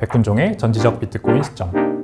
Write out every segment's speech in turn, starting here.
백분종의 전지적 비트코인 시점.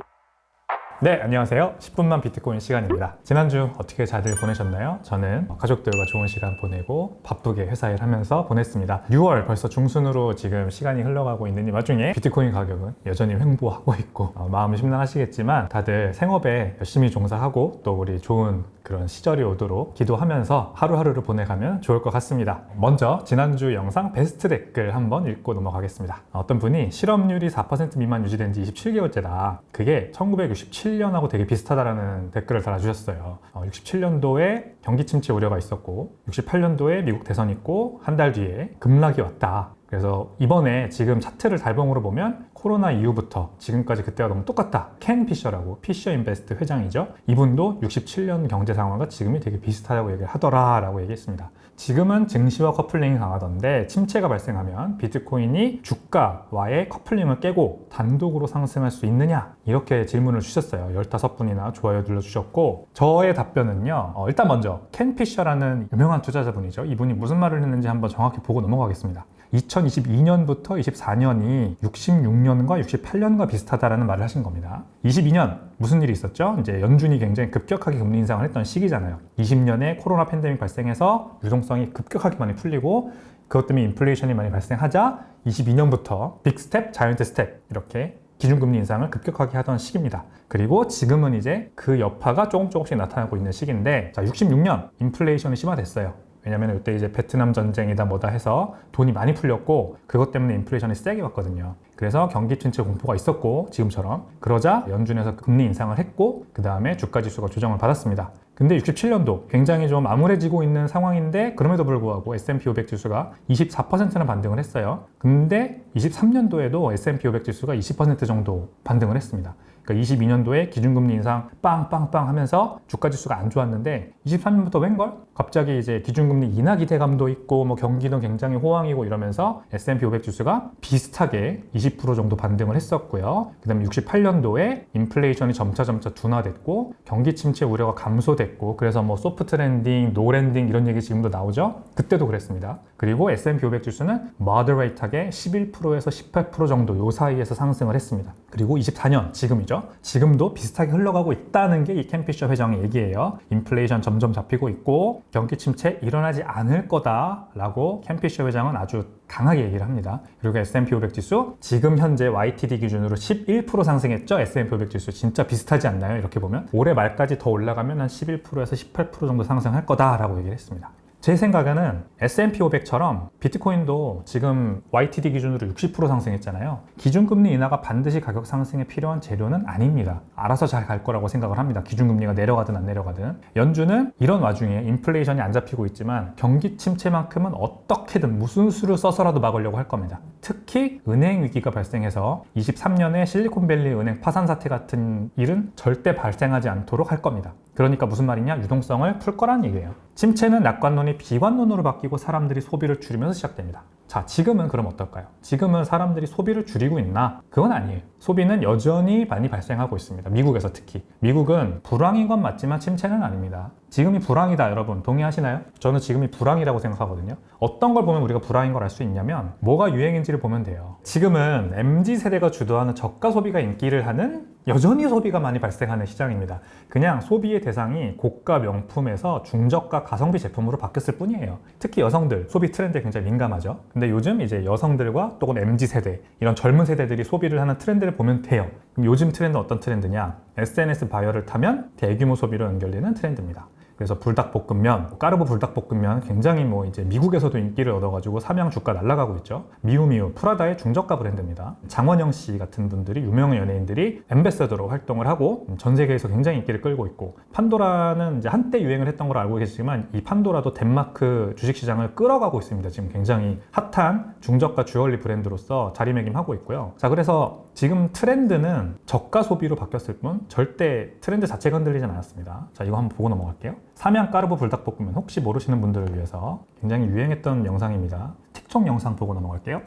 네, 안녕하세요. 10분만 비트코인 시간입니다. 지난주 어떻게 잘들 보내셨나요? 저는 가족들과 좋은 시간 보내고 바쁘게 회사 일하면서 보냈습니다. 6월 벌써 중순으로 지금 시간이 흘러가고 있는 이 와중에 비트코인 가격은 여전히 횡보하고 있고 마음이 심란하시겠지만 다들 생업에 열심히 종사하고 또 우리 좋은 그런 시절이 오도록 기도하면서 하루하루를 보내가면 좋을 것 같습니다. 먼저 지난주 영상 베스트 댓글 한번 읽고 넘어가겠습니다. 어떤 분이 실업률이 4% 미만 유지된 지 27개월째다. 그게 1967년하고 되게 비슷하다라는 댓글을 달아주셨어요. 67년도에 경기 침체 우려가 있었고 68년도에 미국 대선이 있고 한 달 뒤에 급락이 왔다. 그래서 이번에 지금 차트를 달봉으로 보면 코로나 이후부터 지금까지 그때와 너무 똑같다. 켄 피셔라고 피셔 인베스트 회장이죠. 이분도 67년 경제 상황과 지금이 되게 비슷하다고 얘기를 하더라라고 얘기했습니다. 지금은 증시와 커플링이 강하던데 침체가 발생하면 비트코인이 주가와의 커플링을 깨고 단독으로 상승할 수 있느냐? 이렇게 질문을 주셨어요. 15분이나 좋아요 눌러주셨고 저의 답변은요. 일단 먼저 켄 피셔라는 유명한 투자자분이죠. 이분이 무슨 말을 했는지 한번 정확히 보고 넘어가겠습니다. 2022년부터 24년이 66년과 68년과 비슷하다라는 말을 하신 겁니다. 22년 무슨 일이 있었죠? 이제 연준이 굉장히 급격하게 금리 인상을 했던 시기잖아요. 20년에 코로나 팬데믹 발생해서 유동성이 급격하게 많이 풀리고 그것 때문에 인플레이션이 많이 발생하자 22년부터 빅 스텝, 자이언트 스텝 이렇게 기준금리 인상을 급격하게 하던 시기입니다. 그리고 지금은 이제 그 여파가 조금씩 나타나고 있는 시기인데 자, 66년 인플레이션이 심화됐어요. 왜냐면 이때 이제 베트남 전쟁이다 뭐다 해서 돈이 많이 풀렸고 그것 때문에 인플레이션이 세게 왔거든요. 그래서 경기 침체 공포가 있었고 지금처럼 그러자 연준에서 금리 인상을 했고 그 다음에 주가 지수가 조정을 받았습니다. 근데 67년도 굉장히 좀 암울해지고 있는 상황인데 그럼에도 불구하고 S&P 500 지수가 24%나 반등을 했어요. 근데 23년도에도 S&P 500 지수가 20% 정도 반등을 했습니다. 그러니까 22년도에 기준금리 인상 빵빵빵 하면서 주가지수가 안 좋았는데 23년부터 웬걸? 갑자기 이제 기준금리 인하 기대감도 있고 뭐 경기도 굉장히 호황이고 이러면서 S&P 500 지수가 비슷하게 20% 정도 반등을 했었고요. 그 다음에 68년도에 인플레이션이 점차 둔화됐고 경기 침체 우려가 감소됐고 그래서 뭐 소프트 랜딩, 노 랜딩 이런 얘기 지금도 나오죠. 그때도 그랬습니다. 그리고 S&P 500 지수는 moderate-하게 11%에서 18% 정도 요 사이에서 상승을 했습니다. 그리고 24년 지금이죠. 지금도 비슷하게 흘러가고 있다는 게 이 켄 피셔 회장의 얘기예요. 인플레이션 점점 잡히고 있고 경기 침체 일어나지 않을 거다라고 켄 피셔 회장은 아주 강하게 얘기를 합니다. 그리고 S&P 500 지수 지금 현재 YTD 기준으로 11% 상승했죠. S&P 500 지수 진짜 비슷하지 않나요? 이렇게 보면 올해 말까지 더 올라가면 한 11%에서 18% 정도 상승할 거다라고 얘기를 했습니다. 제 생각에는 S&P 500처럼 비트코인도 지금 YTD 기준으로 60% 상승했잖아요. 기준금리 인하가 반드시 가격 상승에 필요한 재료는 아닙니다. 알아서 잘 갈 거라고 생각을 합니다. 기준금리가 내려가든 안 내려가든. 연준은 이런 와중에 인플레이션이 안 잡히고 있지만 경기 침체만큼은 어떻게든 무슨 수를 써서라도 막으려고 할 겁니다. 특히 은행 위기가 발생해서 23년에 실리콘밸리 은행 파산 사태 같은 일은 절대 발생하지 않도록 할 겁니다. 그러니까 무슨 말이냐? 유동성을 풀 거란 얘기예요. 침체는 낙관론이 비관론으로 바뀌고 사람들이 소비를 줄이면서 시작됩니다. 자, 지금은 그럼 어떨까요? 지금은 사람들이 소비를 줄이고 있나? 그건 아니에요. 소비는 여전히 많이 발생하고 있습니다. 미국에서 특히. 미국은 불황인 건 맞지만 침체는 아닙니다. 지금이 불황이다, 여러분. 동의하시나요? 저는 지금이 불황이라고 생각하거든요. 어떤 걸 보면 우리가 불황인 걸 알 수 있냐면 뭐가 유행인지를 보면 돼요. 지금은 MZ세대가 주도하는 저가 소비가 인기를 하는 여전히 소비가 많이 발생하는 시장입니다. 그냥 소비의 대상이 고가 명품에서 중저가 가성비 제품으로 바뀌었을 뿐이에요. 특히 여성들 소비 트렌드에 굉장히 민감하죠. 근데 요즘 이제 여성들과 또는 MZ세대 이런 젊은 세대들이 소비를 하는 트렌드를 보면 돼요. 그럼 요즘 트렌드는 어떤 트렌드냐? SNS 바이어를 타면 대규모 소비로 연결되는 트렌드입니다. 그래서 불닭볶음면, 까르보 불닭볶음면 굉장히 뭐 이제 미국에서도 인기를 얻어가지고 삼양 주가 날아가고 있죠. 미우미우, 프라다의 중저가 브랜드입니다. 장원영 씨 같은 분들이 유명 연예인들이 앰베서더로 활동을 하고 전 세계에서 굉장히 인기를 끌고 있고 판도라는 이제 한때 유행을 했던 걸 알고 계시지만 이 판도라도 덴마크 주식시장을 끌어가고 있습니다. 지금 굉장히 핫한 중저가 주얼리 브랜드로서 자리매김하고 있고요. 자, 그래서 지금 트렌드는 저가 소비로 바뀌었을 뿐 절대 트렌드 자체가 흔들리진 않았습니다. 자, 이거 한번 보고 넘어갈게요. 삼양 까르보 불닭볶음면 혹시 모르시는 분들을 위해서 굉장히 유행했던 영상입니다. 틱톡 영상 보고 넘어갈게요.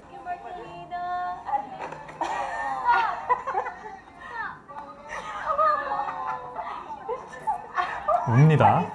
웁니다.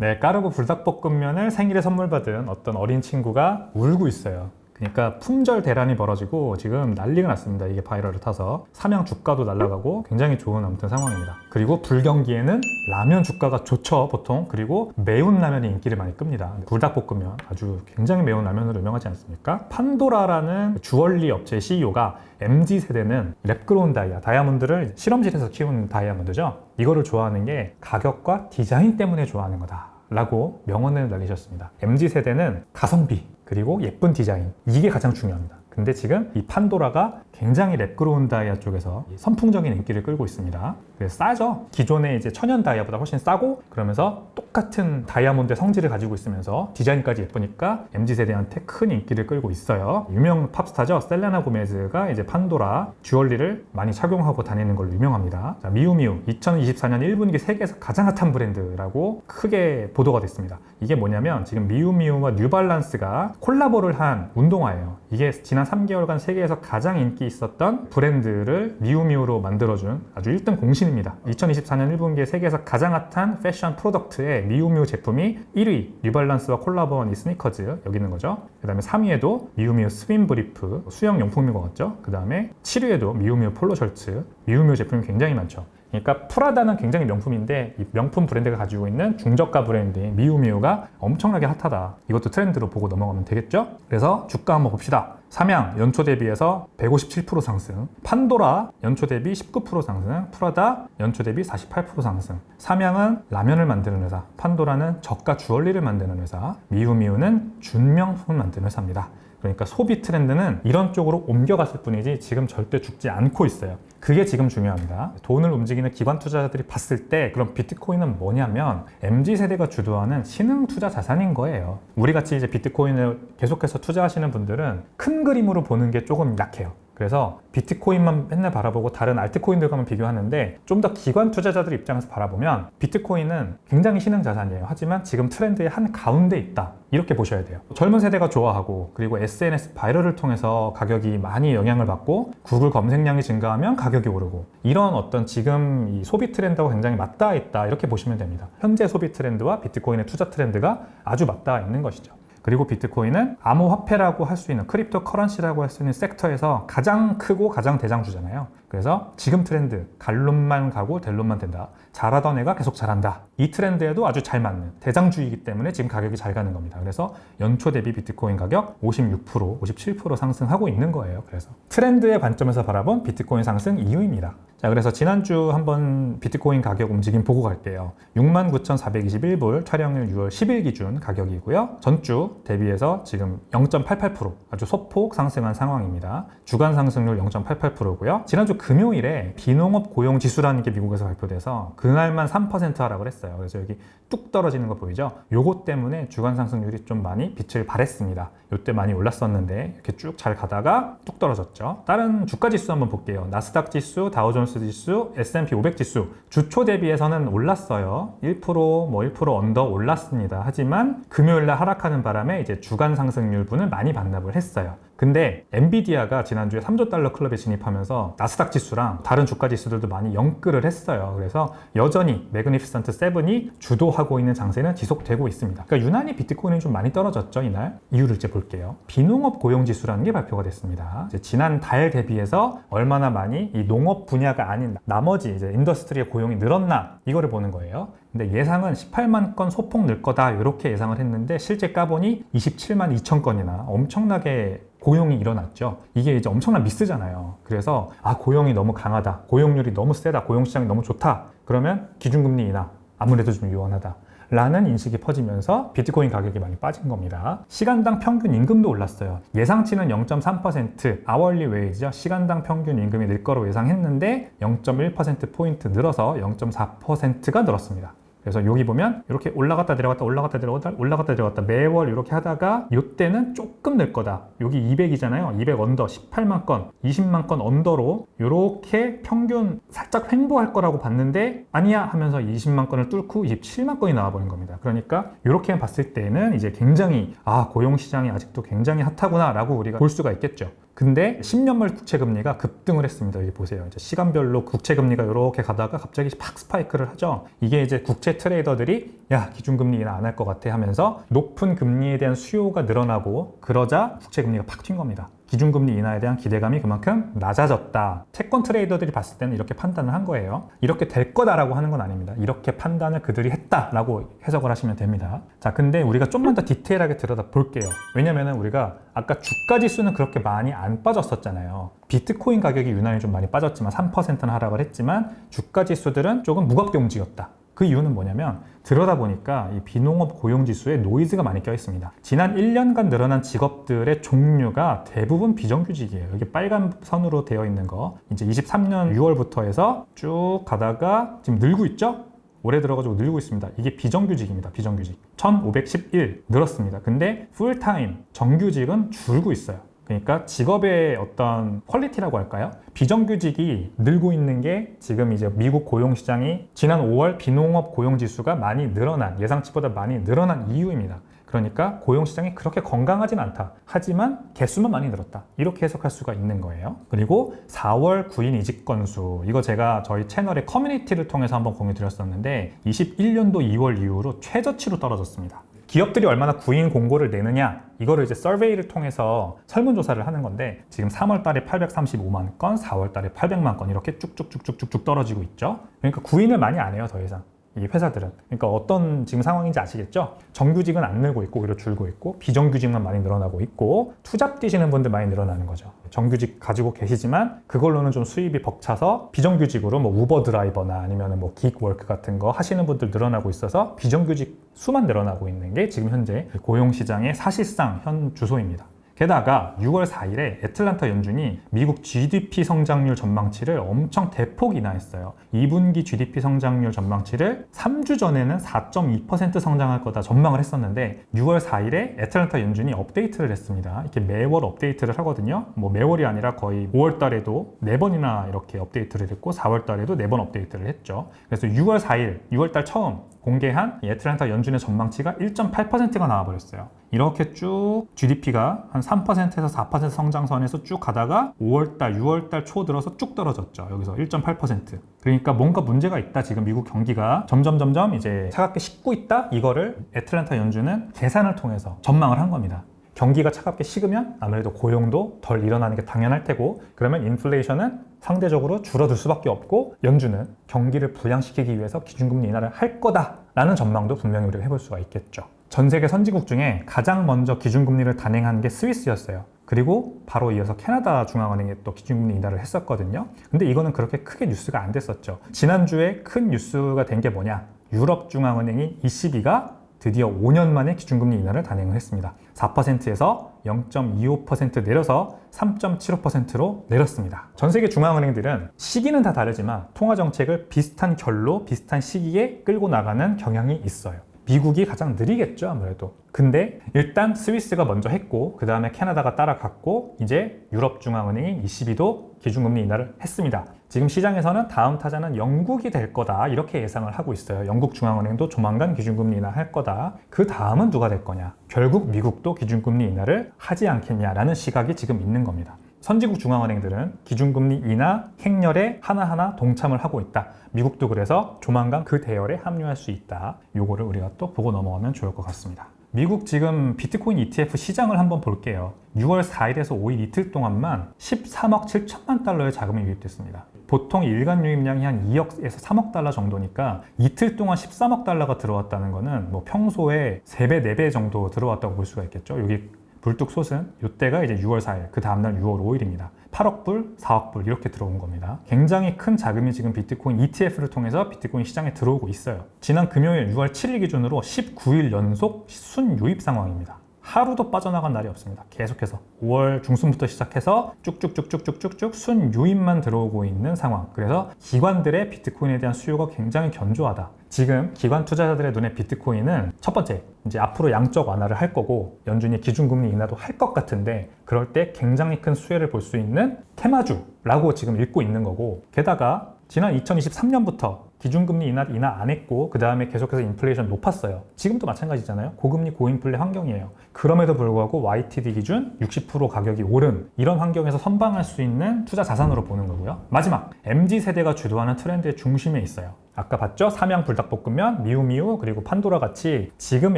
네, 까르보 불닭볶음면을 생일에 선물 받은 어떤 어린 친구가 울고 있어요. 그러니까 품절 대란이 벌어지고 지금 난리가 났습니다. 이게 바이럴을 타서 삼양 주가도 날아가고 굉장히 좋은 아무튼 상황입니다. 그리고 불경기에는 라면 주가가 좋죠, 보통. 그리고 매운 라면이 인기를 많이 끕니다. 불닭볶음면 아주 굉장히 매운 라면으로 유명하지 않습니까? 판도라라는 주얼리 업체의 CEO가 MZ세대는 랩그로운 다이아몬드를 실험실에서 키운 다이아몬드죠. 이거를 좋아하는 게 가격과 디자인 때문에 좋아하는 거다 라고 명언을 날리셨습니다. MZ세대는 가성비 그리고 예쁜 디자인, 이게 가장 중요합니다. 근데 지금 이 판도라가 굉장히 랩그로운 다이아 쪽에서 선풍적인 인기를 끌고 있습니다. 그래서 싸죠. 기존의 이제 천연 다이아보다 훨씬 싸고, 그러면서 똑같은 다이아몬드의 성질을 가지고 있으면서 디자인까지 예쁘니까 MZ세대한테 큰 인기를 끌고 있어요. 유명 팝스타죠. 셀레나 고메즈가 이제 판도라 주얼리를 많이 착용하고 다니는 걸로 유명합니다. 자, 미우미우 2024년 1분기 세계에서 가장 핫한 브랜드라고 크게 보도가 됐습니다. 이게 뭐냐면 지금 미우미우와 뉴발란스가 콜라보를 한 운동화예요. 이게 지난 3개월간 세계에서 가장 인기 있었던 브랜드를 미우미우로 만들어준 아주 1등 공신입니다. 2024년 1분기에 세계에서 가장 핫한 패션 프로덕트에 미우미우 제품이 1위, 뉴발란스와 콜라보한 이 스니커즈 여기 있는 거죠. 그 다음에 3위에도 미우미우 스윈 브리프, 수영 용품인 것 같죠. 그 다음에 7위에도 미우미우 폴로 셔츠, 미우미우 제품이 굉장히 많죠. 그러니까 프라다는 굉장히 명품인데 이 명품 브랜드가 가지고 있는 중저가 브랜드인 미우미우가 엄청나게 핫하다. 이것도 트렌드로 보고 넘어가면 되겠죠? 그래서 주가 한번 봅시다. 삼양 연초 대비해서 157% 상승, 판도라 연초 대비 19% 상승, 프라다 연초 대비 48% 상승. 삼양은 라면을 만드는 회사, 판도라는 저가 주얼리를 만드는 회사, 미우미우는 준명품을 만드는 회사입니다. 그러니까 소비 트렌드는 이런 쪽으로 옮겨갔을 뿐이지 지금 절대 죽지 않고 있어요. 그게 지금 중요합니다. 돈을 움직이는 기관 투자자들이 봤을 때 그럼 비트코인은 뭐냐면 MZ세대가 주도하는 신흥 투자 자산인 거예요. 우리 같이 이제 비트코인을 계속해서 투자하시는 분들은 큰 그림으로 보는 게 조금 약해요. 그래서 비트코인만 맨날 바라보고 다른 알트코인들과만 비교하는데 좀 더 기관 투자자들 입장에서 바라보면 비트코인은 굉장히 신흥 자산이에요. 하지만 지금 트렌드의 한 가운데 있다. 이렇게 보셔야 돼요. 젊은 세대가 좋아하고 그리고 SNS 바이럴을 통해서 가격이 많이 영향을 받고 구글 검색량이 증가하면 가격이 오르고 이런 어떤 지금 이 소비 트렌드와 굉장히 맞닿아 있다. 이렇게 보시면 됩니다. 현재 소비 트렌드와 비트코인의 투자 트렌드가 아주 맞닿아 있는 것이죠. 그리고 비트코인은 암호화폐라고 할 수 있는 크립토 커런시라고 할 수 있는 섹터에서 가장 크고 가장 대장주잖아요. 그래서 지금 트렌드 갈론만 가고 델론만 된다. 잘하던 애가 계속 잘한다. 이 트렌드에도 아주 잘 맞는 대장주이기 때문에 지금 가격이 잘 가는 겁니다. 그래서 연초 대비 비트코인 가격 56%, 57% 상승하고 있는 거예요. 그래서 트렌드의 관점에서 바라본 비트코인 상승 이유입니다. 자, 그래서 지난주 한번 비트코인 가격 움직임 보고 갈게요. 69,421불 촬영일 6월 10일 기준 가격이고요. 전주 대비해서 지금 0.88% 아주 소폭 상승한 상황입니다. 주간 상승률 0.88%고요. 지난주 금요일에 비농업 고용 지수라는 게 미국에서 발표돼서 그날만 3% 하락을 했어요. 그래서 여기 뚝 떨어지는 거 보이죠? 요거 때문에 주간 상승률이 좀 많이 빛을 발했습니다. 요때 많이 올랐었는데 이렇게 쭉 잘 가다가 뚝 떨어졌죠. 다른 주가 지수 한번 볼게요. 나스닥 지수, 다우존스 지수, S&P 500 지수 주초 대비해서는 올랐어요. 1% 뭐 1% 언더 올랐습니다. 하지만 금요일날 하락하는 바람에 이제 주간 상승률분을 많이 반납을 했어요. 근데 엔비디아가 지난주에 3조 달러 클럽에 진입하면서 나스닥 지수랑 다른 주가 지수들도 많이 영끌을 했어요. 그래서 여전히 매그니피센트 7이 주도하고 있는 장세는 지속되고 있습니다. 그러니까 유난히 비트코인이 좀 많이 떨어졌죠, 이날. 이유를 이제 볼게요. 비농업 고용 지수라는 게 발표가 됐습니다. 이제 지난 달 대비해서 얼마나 많이 이 농업 분야가 아닌 나머지 이제 인더스트리의 고용이 늘었나 이거를 보는 거예요. 근데 예상은 18만 건 소폭 늘 거다 이렇게 예상을 했는데 실제 까보니 27만 2천 건이나 엄청나게 고용이 일어났죠. 이게 이제 엄청난 미스잖아요. 그래서 고용이 너무 강하다, 고용률이 너무 세다, 고용시장이 너무 좋다, 그러면 기준금리 인하 아무래도 좀 유연하다 라는 인식이 퍼지면서 비트코인 가격이 많이 빠진 겁니다. 시간당 평균 임금도 올랐어요. 예상치는 0.3% 아월리 웨이지죠. 시간당 평균 임금이 늘 거로 예상했는데 0.1%포인트 늘어서 0.4%가 늘었습니다. 그래서 여기 보면 이렇게 올라갔다 내려갔다 올라갔다 내려갔다 올라갔다 내려갔다 매월 이렇게 하다가 이때는 조금 늘 거다. 여기 200이잖아요. 200 언더 18만 건, 20만 건 언더로 이렇게 평균 살짝 횡보할 거라고 봤는데 아니야 하면서 20만 건을 뚫고 27만 건이 나와버린 겁니다. 그러니까 이렇게 봤을 때는 이제 굉장히 고용 시장이 아직도 굉장히 핫하구나 라고 우리가 볼 수가 있겠죠. 근데 10년물 국채금리가 급등을 했습니다. 여기 보세요. 이제 시간별로 국채금리가 이렇게 가다가 갑자기 팍 스파이크를 하죠. 이게 이제 국채 트레이더들이 야, 기준금리 인하 안 할 것 같아 하면서 높은 금리에 대한 수요가 늘어나고 그러자 국채금리가 팍 튄 겁니다. 기준금리 인하에 대한 기대감이 그만큼 낮아졌다. 채권 트레이더들이 봤을 때는 이렇게 판단을 한 거예요. 이렇게 될 거다라고 하는 건 아닙니다. 이렇게 판단을 그들이 했다라고 해석을 하시면 됩니다. 자, 근데 우리가 좀만 더 디테일하게 들여다 볼게요. 왜냐면은 우리가 아까 주가 지수는 그렇게 많이 안 빠졌었잖아요. 비트코인 가격이 유난히 좀 많이 빠졌지만 3%는 하락을 했지만 주가 지수들은 조금 무겁게 움직였다. 그 이유는 뭐냐면 들여다보니까 이 비농업 고용지수에 노이즈가 많이 껴 있습니다. 지난 1년간 늘어난 직업들의 종류가 대부분 비정규직이에요. 여기 빨간 선으로 되어 있는 거 이제 23년 6월부터 해서 쭉 가다가 지금 늘고 있죠? 올해 들어가지고 늘고 있습니다. 이게 비정규직입니다. 비정규직 1511 늘었습니다. 근데 풀타임 정규직은 줄고 있어요. 그러니까 직업의 어떤 퀄리티라고 할까요? 비정규직이 늘고 있는 게 지금 이제 미국 고용시장이 지난 5월 비농업 고용지수가 많이 늘어난, 예상치보다 많이 늘어난 이유입니다. 그러니까 고용시장이 그렇게 건강하진 않다. 하지만 개수만 많이 늘었다. 이렇게 해석할 수가 있는 거예요. 그리고 4월 구인 이직 건수. 이거 제가 저희 채널의 커뮤니티를 통해서 한번 공유 드렸었는데 21년도 2월 이후로 최저치로 떨어졌습니다. 기업들이 얼마나 구인 공고를 내느냐 이거를 이제 서베이를 통해서 설문조사를 하는 건데 지금 3월 달에 835만 건, 4월 달에 800만 건 이렇게 쭉쭉쭉쭉쭉 떨어지고 있죠. 그러니까 구인을 많이 안 해요, 더 이상. 이 회사들은. 그러니까 어떤 지금 상황인지 아시겠죠? 정규직은 안 늘고 있고 오히려 줄고 있고 비정규직만 많이 늘어나고 있고 투잡 뛰시는 분들 많이 늘어나는 거죠. 정규직 가지고 계시지만 그걸로는 좀 수입이 벅차서 비정규직으로 뭐 우버 드라이버나 아니면 뭐 기익워크 같은 거 하시는 분들 늘어나고 있어서 비정규직 수만 늘어나고 있는 게 지금 현재 고용시장의 사실상 현 주소입니다. 게다가 6월 4일에 애틀랜타 연준이 미국 GDP 성장률 전망치를 엄청 대폭 인하했어요. 2분기 GDP 성장률 전망치를 3주 전에는 4.2% 성장할 거다 전망을 했었는데 6월 4일에 애틀랜타 연준이 업데이트를 했습니다. 이렇게 매월 업데이트를 하거든요. 뭐 매월이 아니라 거의 5월 달에도 4번이나 이렇게 업데이트를 했고 4월 달에도 4번 업데이트를 했죠. 그래서 6월 4일, 6월 달 처음 공개한 애틀랜타 연준의 전망치가 1.8%가 나와버렸어요. 이렇게 쭉 GDP가 한 3%에서 4% 성장선에서 쭉 가다가 5월달, 6월달 초 들어서 쭉 떨어졌죠. 여기서 1.8%. 그러니까 뭔가 문제가 있다. 지금 미국 경기가 점점 이제 차갑게 식고 있다. 이거를 애틀랜타 연준은 계산을 통해서 전망을 한 겁니다. 경기가 차갑게 식으면 아무래도 고용도 덜 일어나는 게 당연할 테고 그러면 인플레이션은 상대적으로 줄어들 수밖에 없고 연준은 경기를 부양시키기 위해서 기준금리 인하를 할 거다라는 전망도 분명히 우리가 해볼 수가 있겠죠. 전 세계 선진국 중에 가장 먼저 기준금리를 단행한 게 스위스였어요. 그리고 바로 이어서 캐나다 중앙은행이 또 기준금리 인하를 했었거든요. 근데 이거는 그렇게 크게 뉴스가 안 됐었죠. 지난주에 큰 뉴스가 된 게 뭐냐? 유럽 중앙은행인 ECB가 드디어 5년 만에 기준금리 인하를 단행을 했습니다. 4%에서 0.25% 내려서 3.75%로 내렸습니다. 전 세계 중앙은행들은 시기는 다 다르지만 통화정책을 비슷한 결로 비슷한 시기에 끌고 나가는 경향이 있어요. 미국이 가장 느리겠죠, 아무래도. 근데 일단 스위스가 먼저 했고 그 다음에 캐나다가 따라갔고 이제 유럽중앙은행인 ECB도 기준금리 인하를 했습니다. 지금 시장에서는 다음 타자는 영국이 될 거다 이렇게 예상을 하고 있어요. 영국 중앙은행도 조만간 기준금리 인하 할 거다. 그 다음은 누가 될 거냐? 결국 미국도 기준금리 인하를 하지 않겠냐라는 시각이 지금 있는 겁니다. 선진국 중앙은행들은 기준금리 인하 행렬에 하나하나 동참을 하고 있다. 미국도 그래서 조만간 그 대열에 합류할 수 있다. 요거를 우리가 또 보고 넘어가면 좋을 것 같습니다. 미국 지금 비트코인 ETF 시장을 한번 볼게요. 6월 4일에서 5일 이틀 동안만 13억 7천만 달러의 자금이 유입됐습니다. 보통 일간 유입량이 한 2억에서 3억 달러 정도니까 이틀 동안 13억 달러가 들어왔다는 거는 뭐 평소에 3배, 4배 정도 들어왔다고 볼 수가 있겠죠. 여기 불뚝 솟은 이때가 이제 6월 4일, 그 다음날 6월 5일입니다. 8억 불, 4억 불 이렇게 들어온 겁니다. 굉장히 큰 자금이 지금 비트코인 ETF를 통해서 비트코인 시장에 들어오고 있어요. 지난 금요일 6월 7일 기준으로 19일 연속 순유입 상황입니다. 하루도 빠져나간 날이 없습니다. 계속해서 5월 중순부터 시작해서 쭉쭉쭉쭉쭉쭉 순유입만 들어오고 있는 상황. 그래서 기관들의 비트코인에 대한 수요가 굉장히 견조하다. 지금 기관 투자자들의 눈에 비트코인은 첫 번째, 이제 앞으로 양적 완화를 할 거고 연준이 기준금리 인하도 할 것 같은데 그럴 때 굉장히 큰 수혜를 볼 수 있는 테마주라고 지금 읽고 있는 거고 게다가 지난 2023년부터 기준금리 인하 안 했고 그 다음에 계속해서 인플레이션 높았어요. 지금도 마찬가지잖아요. 고금리 고인플레 환경이에요. 그럼에도 불구하고 YTD 기준 60% 가격이 오른 이런 환경에서 선방할 수 있는 투자 자산으로 보는 거고요. 마지막, MZ세대가 주도하는 트렌드의 중심에 있어요. 아까 봤죠? 삼양 불닭볶음면, 미우미우, 그리고 판도라 같이 지금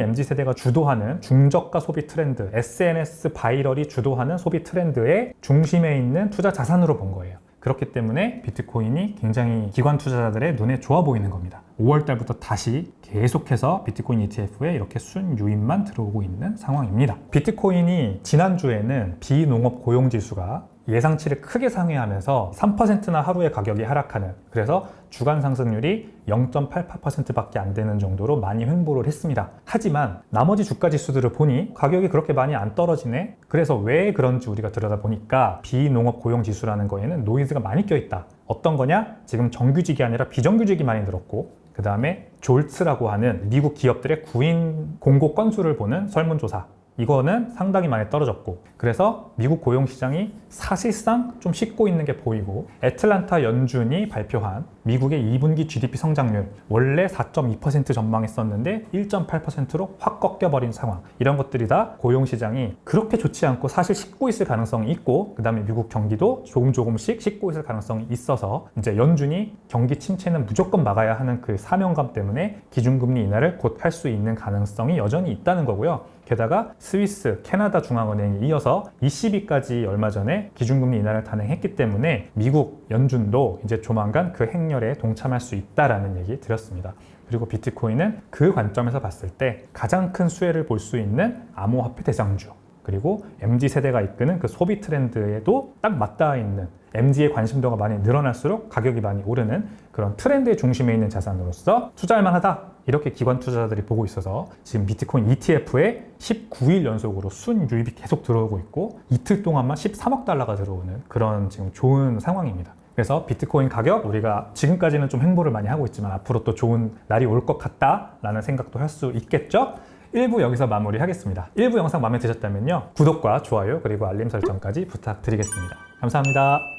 MZ세대가 주도하는 중저가 소비 트렌드, SNS 바이럴이 주도하는 소비 트렌드의 중심에 있는 투자 자산으로 본 거예요. 그렇기 때문에 비트코인이 굉장히 기관 투자자들의 눈에 좋아 보이는 겁니다. 5월 달부터 다시 계속해서 비트코인 ETF에 이렇게 순유입만 들어오고 있는 상황입니다. 비트코인이 지난주에는 비농업 고용지수가 예상치를 크게 상회하면서 3%나 하루에 가격이 하락하는, 그래서 주간 상승률이 0.88%밖에 안 되는 정도로 많이 횡보를 했습니다. 하지만 나머지 주가 지수들을 보니 가격이 그렇게 많이 안 떨어지네? 그래서 왜 그런지 우리가 들여다보니까 비농업 고용지수라는 거에는 노이즈가 많이 껴있다. 어떤 거냐? 지금 정규직이 아니라 비정규직이 많이 늘었고, 그 다음에 졸츠라고 하는 미국 기업들의 구인 공고 건수를 보는 설문조사, 이거는 상당히 많이 떨어졌고, 그래서 미국 고용시장이 사실상 좀 식고 있는 게 보이고, 애틀란타 연준이 발표한 미국의 2분기 GDP 성장률 원래 4.2% 전망했었는데 1.8%로 확 꺾여버린 상황, 이런 것들이 다 고용시장이 그렇게 좋지 않고 사실 식고 있을 가능성이 있고, 그 다음에 미국 경기도 조금씩 식고 있을 가능성이 있어서 이제 연준이 경기 침체는 무조건 막아야 하는 그 사명감 때문에 기준금리 인하를 곧 할 수 있는 가능성이 여전히 있다는 거고요. 게다가 스위스, 캐나다 중앙은행이 이어서 ECB까지 얼마 전에 기준금리 인하를 단행했기 때문에 미국 연준도 이제 조만간 그 행렬에 동참할 수 있다라는 얘기 드렸습니다. 그리고 비트코인은 그 관점에서 봤을 때 가장 큰 수혜를 볼 수 있는 암호화폐 대장주, 그리고 MZ세대가 이끄는 그 소비 트렌드에도 딱 맞닿아 있는, MZ의 관심도가 많이 늘어날수록 가격이 많이 오르는 그런 트렌드의 중심에 있는 자산으로서 투자할 만하다, 이렇게 기관 투자자들이 보고 있어서 지금 비트코인 ETF에 19일 연속으로 순유입이 계속 들어오고 있고, 이틀 동안만 13억 달러가 들어오는 그런 지금 좋은 상황입니다. 그래서 비트코인 가격, 우리가 지금까지는 좀 횡보를 많이 하고 있지만 앞으로 또 좋은 날이 올 것 같다라는 생각도 할 수 있겠죠? 1부 여기서 마무리하겠습니다. 1부 영상 마음에 드셨다면요, 구독과 좋아요 그리고 알림 설정까지 부탁드리겠습니다. 감사합니다.